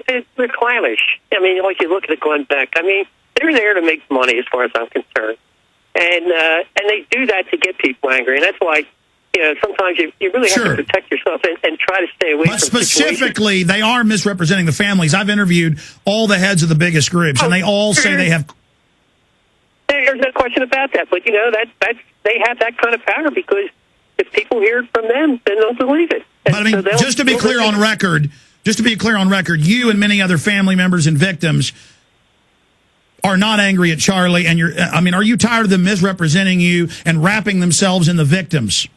they're clownish. I mean, like you look at the Glenn Beck. I mean, they're there to make money, as far as I'm concerned, and they do that to get people angry, and that's why. Sometimes you really have to protect yourself and try to stay away from specifically, they are misrepresenting the families. I've interviewed all the heads of the biggest groups, and they all say they have... There's no question about that. But, that's they have that kind of power because if people hear it from them, then they'll believe it. And but, I mean, just to be clear on record, you and many other family members and victims are not angry at Charlie, and are you tired of them misrepresenting you and wrapping themselves in the victims?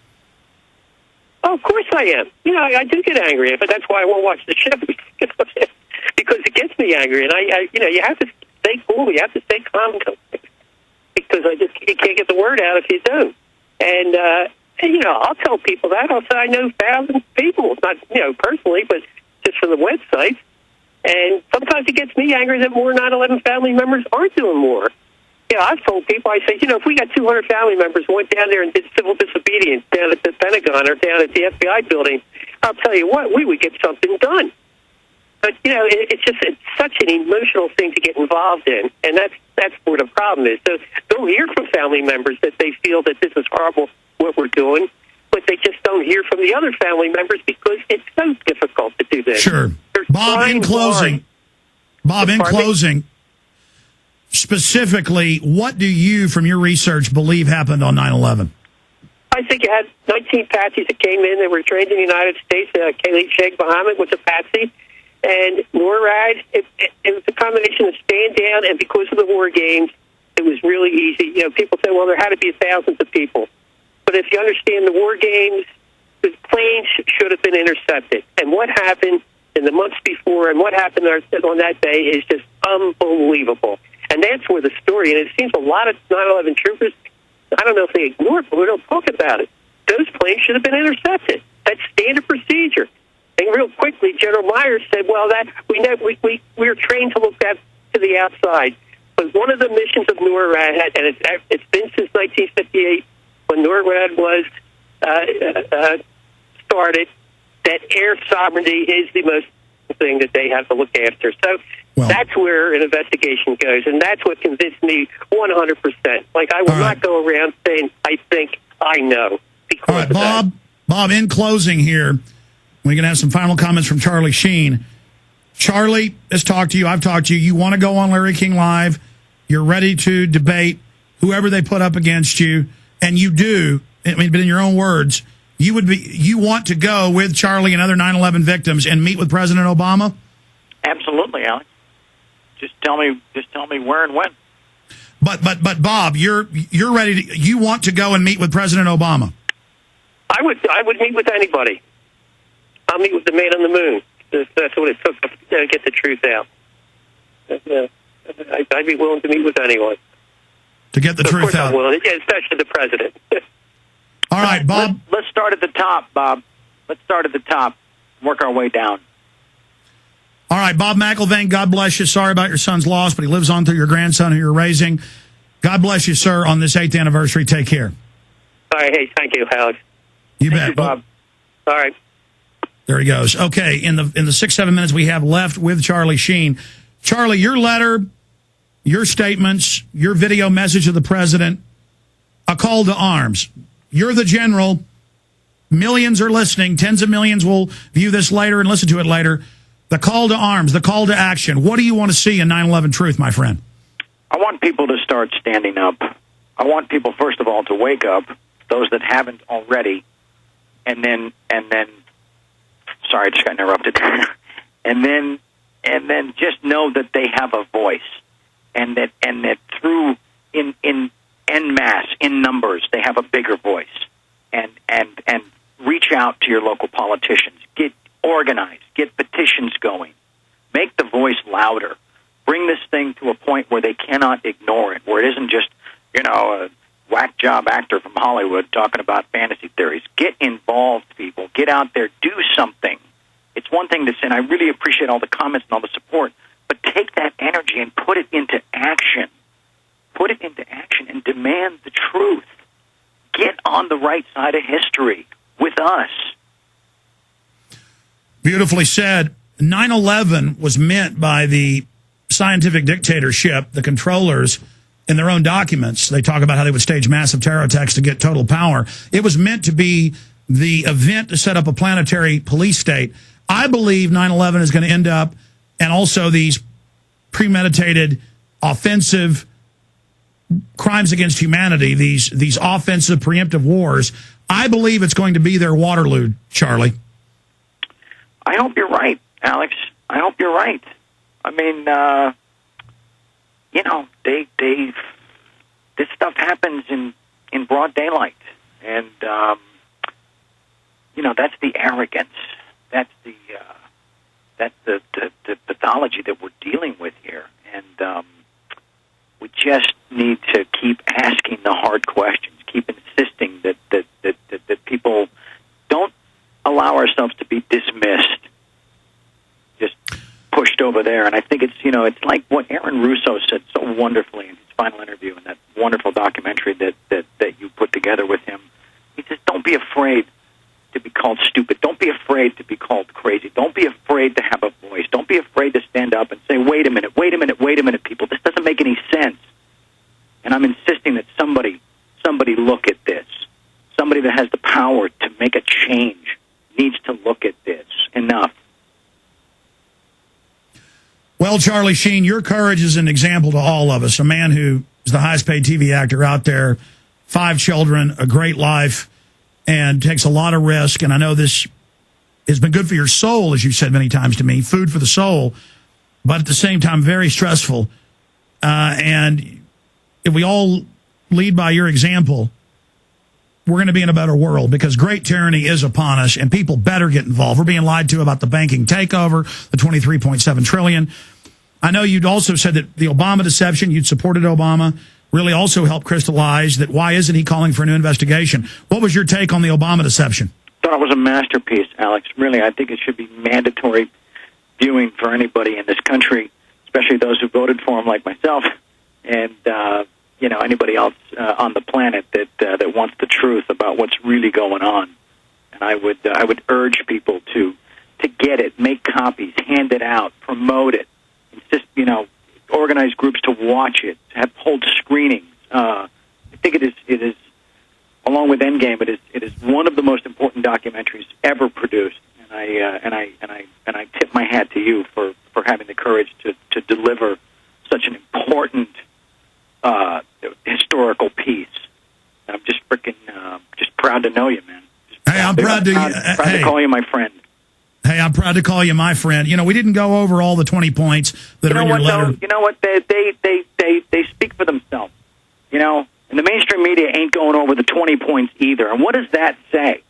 Oh, of course I am. I do get angry, but that's why I won't watch the show because it gets me angry. And you have to stay cool. You have to stay calm because you can't get the word out if you don't. And I'll tell people that. I'll say I know thousands of people, not personally, but just from the website. And sometimes it gets me angry that more 9/11 family members aren't doing more. I've told people, I say, if we got 200 family members went down there and did civil disobedience down at the Pentagon or down at the FBI building, I'll tell you what, we would get something done. But, it's such an emotional thing to get involved in, and that's where the problem is. So they'll hear from family members that they feel that this is horrible, what we're doing, but they just don't hear from the other family members because it's so difficult to do this. Sure. Bob, in closing, specifically, what do you, from your research, believe happened on 9/11? I think you had 19 patsies that came in. They were trained in the United States. Khalid Sheikh Mohammed was a patsy. And NORAD, it was a combination of staying down, and because of the war games, it was really easy. People say, well, there had to be thousands of people. But if you understand the war games, the planes should have been intercepted. And what happened in the months before and what happened on that day is just unbelievable. And that's where the story, and it seems a lot of 9/11 troopers, I don't know if they ignore it, but we don't talk about it. Those planes should have been intercepted. That's standard procedure. And real quickly, General Myers said, well, that we were trained to look to the outside. But one of the missions of NORAD, and it's been since 1958 when NORAD was started, that air sovereignty is the most thing that they have to look after. So that's where an investigation goes, and that's what convinced me 100%. Like, I will not go around saying, I think I know. All right, Bob, in closing here, we're going to have some final comments from Charlie Sheen. Charlie has talked to you. I've talked to you. You want to go on Larry King Live. You're ready to debate whoever they put up against you, and you do. I mean, but in your own words, you want to go with Charlie and other 9/11 victims and meet with President Obama? Absolutely, Alex. Just tell me where and when. But Bob, you're ready to, you want to go and meet with President Obama? I would meet with anybody. I'll meet with the man on the moon. That's what it took to get the truth out. I'd be willing to meet with anyone. To get the truth out? I'm willing, especially the president. All right, Bob. Let's start at the top, Bob. Let's start at the top. Work our way down. All right, Bob McIlvaine, God bless you. Sorry about your son's loss, but he lives on through your grandson who you're raising. God bless you, sir, on this 8th anniversary. Take care. All right, hey, thank you, Alex. You bet. Thank you, Bob. All right. There he goes. Okay, in the 6-7 minutes we have left with Charlie Sheen. Charlie, your letter, your statements, your video message to the president, a call to arms. You're the general. Millions are listening. Tens of millions will view this later and listen to it later. The call to arms, the call to action. What do you want to see in 9/11 truth, my friend? I want people to start standing up. I want people, first of all, to wake up, those that haven't already, and then sorry, I just got interrupted. and then just know that they have a voice, and that through in en masse, in numbers, they have a bigger voice, and reach out to your local politicians. Get organized. Get petitions going. Make the voice louder. Bring this thing to a point where they cannot ignore it, where it isn't just, a whack job actor from Hollywood talking about fantasy theories. Get involved, people. Get out there. Do something. It's one thing to say, and I really appreciate all the comments and all the support, but take that energy and put it into action. Put it into action and demand the truth. Get on the right side of history with us. Beautifully said. 9/11 was meant by the scientific dictatorship, the controllers, in their own documents. They talk about how they would stage massive terror attacks to get total power. It was meant to be the event to set up a planetary police state. I believe 9/11 is going to end up, and also these premeditated, offensive crimes against humanity, these offensive, preemptive wars. I believe it's going to be their Waterloo, Charlie. I hope you're right, Alex. I hope you're right. I mean, this stuff happens in broad daylight, and that's the arrogance. That's the pathology that we're dealing with here, and we just need to keep asking the hard questions, keep insisting that people don't allow ourselves to be dismissed, just pushed over there. And I think it's like what Aaron Russo said so wonderfully in his final interview in that wonderful documentary that you put together with him. He says, "Don't be afraid to be called stupid. Don't be afraid to be called crazy. Don't be afraid to have a voice. Don't be afraid to stand up and say, wait a minute, people, this doesn't make any sense." And I'm insisting that somebody look at this. Somebody that has the power to make a change needs to look at this. Enough. Well, Charlie Sheen, your courage is an example to all of us. A man who is the highest paid TV actor out there, 5 children, a great life, and takes a lot of risk. And I know this has been good for your soul, as you've said many times to me, food for the soul, but at the same time, very stressful. And if we all lead by your example, we're going to be in a better world, because great tyranny is upon us, and people better get involved. We're being lied to about the banking takeover, the $23.7 trillion. I know you'd also said that the Obama deception, you'd supported Obama, really also helped crystallize that why isn't he calling for a new investigation? What was your take on the Obama deception? I thought it was a masterpiece, Alex. Really, I think it should be mandatory viewing for anybody in this country, especially those who voted for him like myself, and anybody else on the planet that wants the truth about what's really going on. And I would urge people to get it, make copies, hand it out, promote it, insist, organize groups to watch it, hold screenings. I think it is along with Endgame, it is one of the most important documentaries ever produced. And I tip my hat to you for having the courage to deliver such an important historical piece. And I'm just just proud to know you, man. Hey, I'm proud to call you my friend. Hey, I'm proud to call you my friend. We didn't go over all the 20 points that are in your letter. You know what? They speak for themselves. And the mainstream media ain't going over the 20 points either. And what does that say?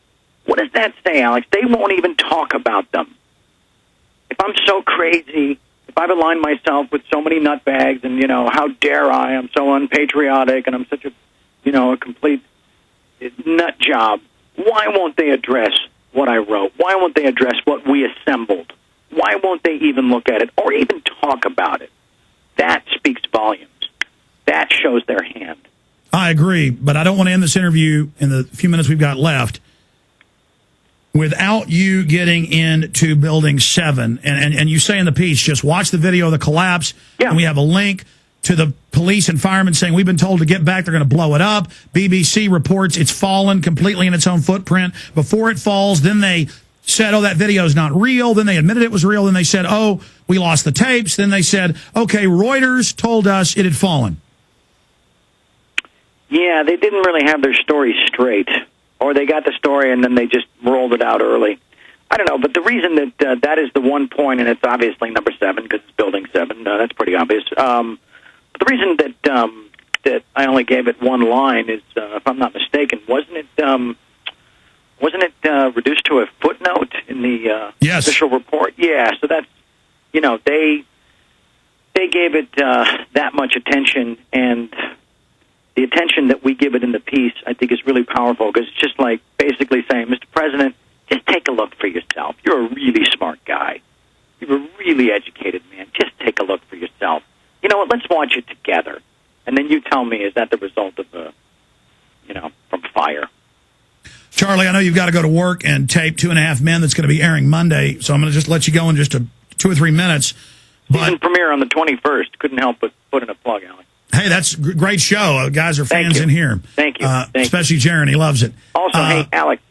What does that say, Alex? They won't even talk about them. If I'm so crazy, if I've aligned myself with so many nutbags, and how dare I'm so unpatriotic, and I'm such a complete nut job, why won't they address what I wrote? Why won't they address what we assembled? Why won't they even look at it or even talk about it? That speaks volumes. That shows their hand. I agree, but I don't want to end this interview in the few minutes we've got left without you getting into Building 7. And you say in the piece, just watch the video of the collapse, and we have a link to the police and firemen saying, we've been told to get back, they're going to blow it up. BBC reports it's fallen completely in its own footprint. Before it falls, then they said, oh, that video is not real. Then they admitted it was real. Then they said, oh, we lost the tapes. Then they said, okay, Reuters told us it had fallen. Yeah, they didn't really have their story straight. Or they got the story and then they just rolled it out early. I don't know, but the reason that that is the one point, and it's obviously number 7 because it's Building 7, that's pretty obvious. But the reason that I only gave it one line is, if I'm not mistaken, wasn't it reduced to a footnote in the official report? Yeah, so that's, they gave it that much attention, and the attention that we give it in the piece, I think, is really powerful, because it's just like basically saying, Mr. President, just take a look for yourself. You're a really smart guy. You're a really educated man. Just take a look for yourself. You know what? Let's watch it together. And then you tell me, is that the result of from fire? Charlie, I know you've got to go to work and tape 2.5 Men that's going to be airing Monday, so I'm going to just let you go in just a 2 or 3 minutes. Season premiere on the 21st. Couldn't help but put in a plug, Alex. Hey, that's a great show. Guys are fans in here. Thank you. Especially Jaron. He loves it. Also, hey, Alex,